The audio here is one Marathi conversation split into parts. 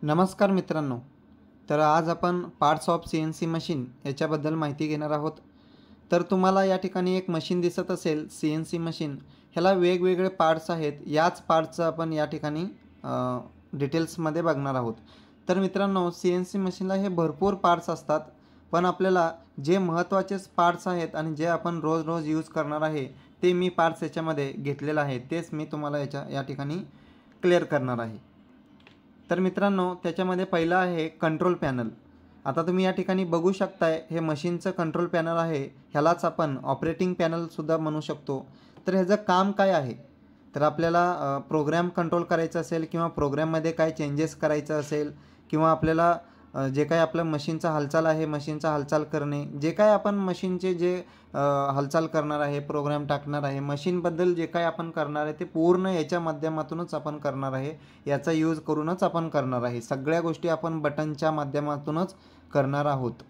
नमस्कार मित्रांनो. तर आज आपण पार्ट्स ऑफ CNC मशीन याच्याबद्दल माहिती घेणार आहोत. तर तुम्हाला या ठिकाणी एक मशीन दिसत असेल CNC मशीन. ह्याला वेगवेगळे पार्ट्स आहेत. याच पार्ट्सचं आपण या ठिकाणी डिटेल्समध्ये बघणार आहोत. तर मित्रांनो, CNC मशीनला हे भरपूर पार्ट्स असतात, पण आपल्याला जे महत्त्वाचे पार्ट्स आहेत आणि जे आपण रोज यूज करणार आहे ते मी पार्ट्स याच्यामध्ये घेतलेलं आहे. तेच मी तुम्हाला या ठिकाणी क्लिअर करणार आहे. तर मित्रांनो, त्याच्यामध्ये पहिलं आहे कंट्रोल पॅनल. आता तुम्ही या ठिकाणी बघू शकताय, हे मशीनचं कंट्रोल पॅनल आहे. ह्यालाच आपण ऑपरेटिंग पॅनलसुद्धा म्हणू शकतो. तर ह्याचं काम काय आहे, तर आपल्याला प्रोग्रॅम कंट्रोल करायचं असेल किंवा प्रोग्रॅममध्ये काय चेंजेस करायचं असेल किंवा आपल्याला जे काही आपलं मशीनचा हालचाल आहे, मशीनचा हालचाल करणे, जे काय आपण मशीनचे जे हालचाल करणार आहे, प्रोग्राम टाकणार आहे, मशीनबद्दल जे काही आपण करणार आहे ते पूर्ण याच्या माध्यमातूनच आपण करणार आहे. याचा यूज करूनच आपण करणार आहे. सगळ्या गोष्टी आपण बटनच्या माध्यमातूनच करणार आहोत.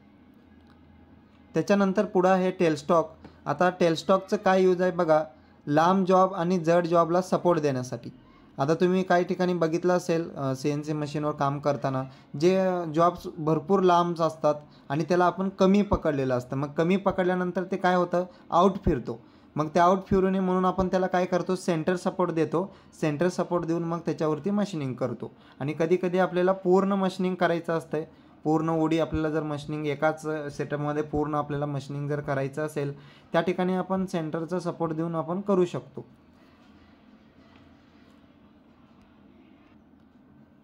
त्याच्यानंतर पुढं आहे टेलस्टॉक. आता टेलस्टॉकचं काय यूज आहे बघा, लांब जॉब आणि जड जॉबला सपोर्ट देण्यासाठी. आता तुम्ही काही ठिकाणी बघितलं असेल CNC मशीनवर काम करताना जे जॉब्स भरपूर लांब असतात आणि त्याला आपण कमी पकडलेलं असतं. मग कमी पकडल्यानंतर ते काय होतं, आऊट फिरतो. मग ते आऊट फिरू नये म्हणून आपण त्याला काय करतो, सेंटर सपोर्ट देतो. सेंटर सपोर्ट देऊन मग त्याच्यावरती मशीनिंग करतो. आणि कधी कधी आपल्याला पूर्ण मशीनिंग करायचं असतं. पूर्ण उडी आपल्याला जर मशीनिंग एकाच सेटअपमध्ये पूर्ण आपल्याला मशीनिंग जर करायचं असेल, त्या ठिकाणी आपण सेंटरचा सपोर्ट देऊन आपण करू शकतो.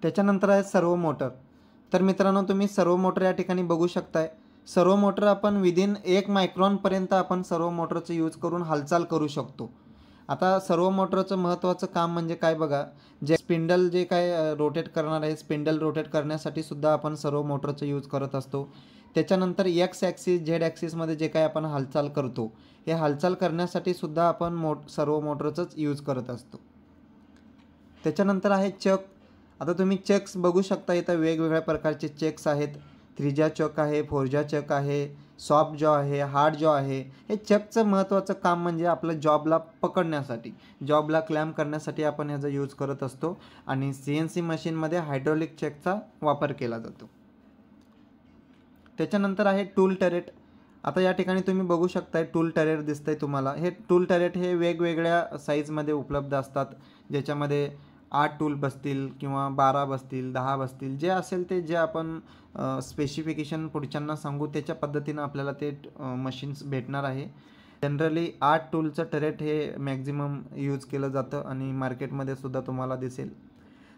त्याच्यानंतर आहे सर्वो मोटर. तर मित्रांनो, तुम्ही सर्वो मोटर या ठिकाणी बघू शकताय. सर्वो मोटर आपण विदिन 1 मायक्रॉनपर्यंत आपण सर्वो मोटरचं यूज करून हालचाल करू शकतो. आता सर्वो मोटरचं महत्त्वाचं काम म्हणजे काय बघा, जे स्पिंडल जे काय रोटेट करणार आहे, स्पिंडल रोटेट करण्यासाठी सुद्धा आपण सर्वो मोटरचं यूज करत असतो. त्याच्यानंतर एक्स ॲक्सिस झेड ॲक्सिसमध्ये जे काय आपण हालचाल करतो, हे हालचाल करण्यासाठी सुद्धा आपण सर्वो मोटरचंच यूज करत असतो. त्याच्यानंतर आहे चक. आता तुम्ही चक्स बघू शकता, इथं वेगवेगळ्या प्रकारचे चक्स आहेत. त्रिज्या चक आहे, फोरजा चक आहे, सॉफ्ट जॉ आहे, हार्ड जॉ आहे. हे चकचं महत्त्वाचं काम म्हणजे आपलं जॉबला पकडण्यासाठी, जॉबला क्लॅम्प करण्यासाठी आपण ह्याचा यूज करत असतो. आणि CNC मशीनमध्ये हायड्रॉलिक चकचा वापर केला जातो. त्याच्यानंतर आहे टूल टरेट. आता या ठिकाणी तुम्ही बघू शकताय टूल टरेट दिसतंय तुम्हाला. हे टूल टरेट हे वेगवेगळ्या साईजमध्ये उपलब्ध असतात, ज्याच्यामध्ये 8 टूल बसतील किंवा 12 बसतील, 10 बसतील, जे असेल ते जे आपण स्पेसिफिकेशन पुढच्यांना सांगू त्याच्या पद्धतीनं आपल्याला ते मशीन्स भेटणार आहे. जनरली 8 टूलचं टरेट हे मॅक्झिमम यूज केलं जातं आणि मार्केटमध्ये सुद्धा तुम्हाला दिसेल.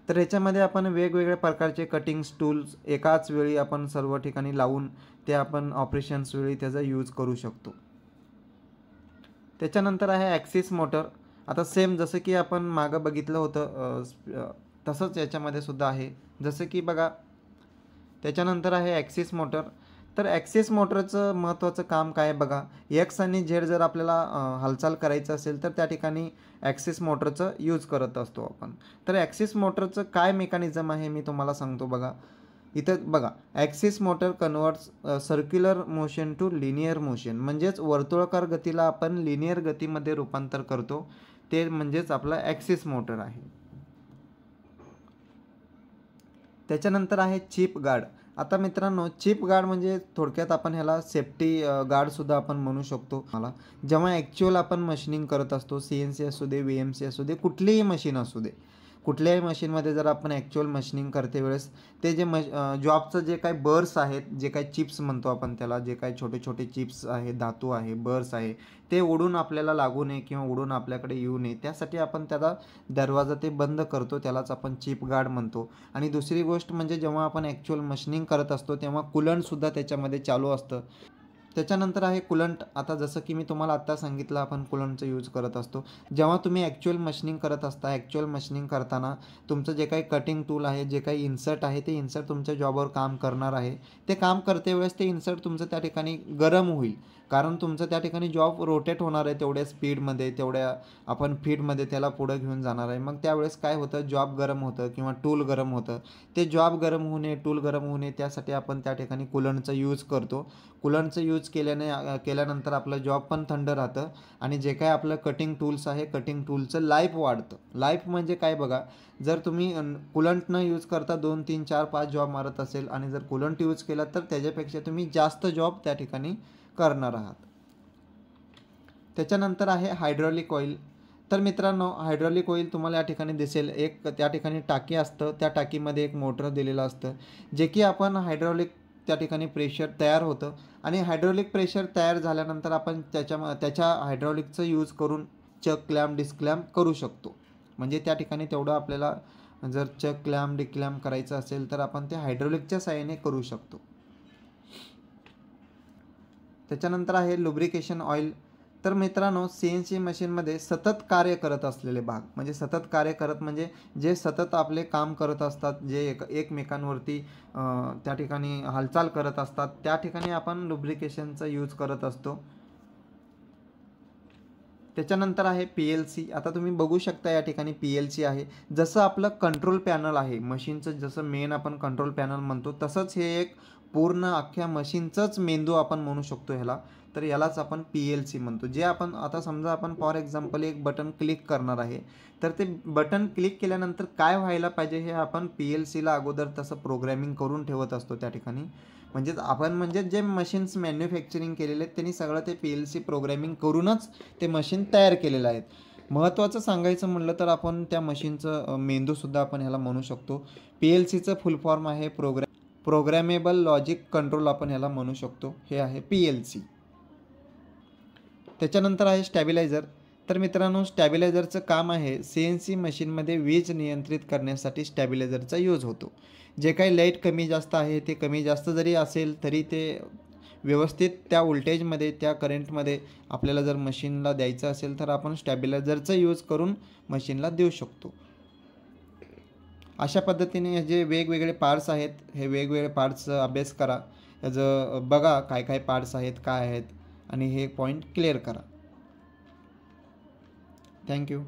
तर याच्यामध्ये आपण वेगवेगळ्या प्रकारचे कटिंग्स टूल्स एकाच वेळी आपण सर्व ठिकाणी लावून ते आपण ऑपरेशन्स वेळी त्याचा यूज करू शकतो. त्याच्यानंतर आहे ॲक्सिस मोटर. आता सेम जसं की आपण मागं बघितलं होतं तसंच याच्यामध्ये सुद्धा आहे. जसं की बघा, त्याच्यानंतर आहे ॲक्सिस मोटर. तर ॲक्सिस मोटरचं महत्त्वाचं काम काय आहे बघा, एक्स आणि झेड जर आपल्याला हालचाल करायचं असेल तर त्या ठिकाणी ॲक्सिस मोटरचं यूज करत असतो आपण. तर ॲक्सिस मोटरचं काय मेकॅनिझम आहे मी तुम्हाला सांगतो बघा. इथं बघा, axis motor converts circular motion to linear motion. म्हणजेच वर्तुळाकार गतीला आपण लिनियर गतीमध्ये रूपांतर करतो, ते म्हणजेच आपला ॲक्सिस मोटर आहे. त्याच्यानंतर आहे चिप गार्ड. आता मित्रांनो, चिप गार्ड म्हणजे थोडक्यात आपण ह्याला सेफ्टी गार्डसुद्धा आपण म्हणू शकतो. मला जेव्हा ॲक्च्युअल आपण मशीनिंग करत असतो, CNC असू दे, VMC असू दे, कुठलीही मशीन असू दे, कुठल्याही मशीनमध्ये जर आपण ॲक्च्युअल मशीनिंग करते वेळेस ते जे जॉबचं जे काही बर्स आहेत, जे काही चिप्स म्हणतो आपण त्याला, जे काही छोटे छोटे चिप्स आहे, धातू आहे, बर्स आहे, ते उडून आपल्याला लागू नये किंवा उडून आपल्याकडे येऊ नये, त्यासाठी आपण त्याला दरवाजा ते बंद करतो, त्यालाच आपण चिप गार्ड म्हणतो. आणि दुसरी गोष्ट म्हणजे जेव्हा आपण ॲक्च्युअल मशीनिंग करत असतो तेव्हा कूलंटसुद्धा त्याच्यामध्ये चालू असतं. त्याच्यानंतर आहे कूलंट. आता जसं की मी तुम्हाला आत्ता सांगितलं, आपण कूलंटचं यूज करत असतो. जेव्हा तुम्ही ॲक्च्युअल मशीनिंग करत असता, ॲक्च्युअल मशीनिंग करताना तुमचं जे काही कटिंग टूल आहे, जे काही इन्सर्ट आहे, ते इन्सर्ट तुमच्या जॉबवर काम करणार आहे. ते काम करते वेळेस ते इन्सर्ट तुमचं त्या ठिकाणी गरम होईल. कारण तुमचं त्या ठिकाणी जॉब रोटेट होणार आहे तेवढ्या स्पीडमध्ये, तेवढ्या आपण फीडमध्ये त्याला पुढं घेऊन जाणार आहे. मग त्यावेळेस काय होतं, जॉब गरम होतं किंवा टूल गरम होतं. ते जॉब गरम होऊ नये, टूल गरम होऊ नये त्यासाठी आपण त्या ठिकाणी कूलंटचा यूज करतो. कूलंटचं यूज केल्यानंतर आपलं जॉब पण थंड राहतं आणि जे काय आपलं कटिंग टूल्स आहे, कटिंग टूलचं लाईफ वाढतं. लाईफ म्हणजे काय बघा, जर तुम्ही कूलंट न यूज करता 2, 3, 4, 5 जॉब मारत असेल आणि जर कूलंट यूज केला तर त्याच्यापेक्षा तुम्ही जास्त जॉब त्या ठिकाणी करणार आहात. त्याच्यानंतर आहे हायड्रॉलिक ऑइल. तर मित्रांनो, हायड्रॉलिक ऑइल तुम्हाला या ठिकाणी दिसेल, एक त्या ठिकाणी टाकी असतं, त्या टाकीमध्ये एक मोटर दिलेलं असतं, जे की आपण हायड्रॉलिक त्या ठिकाणी प्रेशर तयार होतं आणि हायड्रॉलिक प्रेशर तयार झाल्यानंतर आपण त्याच्या हायड्रॉलिकचं यूज करून चक क्लॅम्प डिस्क्लॅम्प करू शकतो. म्हणजे त्या ठिकाणी तेवढं आपल्याला जर चक क्लॅम्प डिक्लॅम्प करायचं असेल तर आपण ते हायड्रॉलिकच्या साहाय्याने करू शकतो. त्याच्यानंतर आहे लुब्रिकेशन ऑइल. तर मित्रांनो, CNC मशीनमध्ये सतत कार्य करत असलेले भाग, म्हणजे सतत कार्य करत म्हणजे जे सतत आपले काम करत असतात, जे एकमेकांवरती त्या ठिकाणी हालचाल करत असतात, त्या ठिकाणी आपण लुब्रिकेशनचा यूज करत असतो. त्याच्यानंतर आहे PLC. आता तुम्ही बघू शकता या ठिकाणी PLC आहे. जसं आपलं कंट्रोल पॅनल आहे मशीनचं, जसं मेन आपण कंट्रोल पॅनल म्हणतो, तसंच हे एक पूर्ण अख्ख्या मशीनचंच मेंदू आपण म्हणू शकतो ह्याला. तर यालाच आपण PLC म्हणतो. जे आपण आता समजा आपण फॉर एक्झाम्पल एक बटन क्लिक करणार आहे, तर ते बटन क्लिक केल्यानंतर काय व्हायला पाहिजे हे आपण PLCला अगोदर तसं प्रोग्रॅमिंग करून ठेवत असतो त्या ठिकाणी. म्हणजे जे मशीन्स मॅन्युफॅक्चरिंग केलेले आहेत त्यांनी सगळं ते PLC प्रोग्रॅमिंग करूनच ते मशीन तयार केलेलं आहेत. महत्त्वाचं सांगायचं म्हटलं तर आपण त्या मशीनचं मेंदूसुद्धा आपण ह्याला म्हणू शकतो. PLCचं फुल फॉर्म आहे प्रोग्रॅमेबल लॉजिक कंट्रोल, आपण ह्याला म्हणू शकतो. हे आहे PLC. त्याच्यानंतर आहे स्टॅबिलायझर. तर मित्रांनो, स्टॅबिलायझरचं काम आहे CNC मशीनमध्ये वीज नियंत्रित करण्यासाठी स्टॅबिलायझरचा यूज होतो. जे काही लाईट कमी जास्त आहे ते कमी जास्त जरी असेल तरी ते व्यवस्थित त्या व्होल्टेजमध्ये, त्या करंटमध्ये आपल्याला जर मशीनला द्यायचं असेल तर आपण स्टॅबिलायझरचा यूज करून मशीनला देऊ शकतो. अशा पद्धतीने हे जे वेगवेगळे पार्ट्स आहेत, हे वेगवेगळे पार्ट्सचा अभ्यास करा. याचं बघा काय काय पार्ट्स आहेत, काय आहेत आणि हे पॉईंट क्लिअर करा. थँक्यू.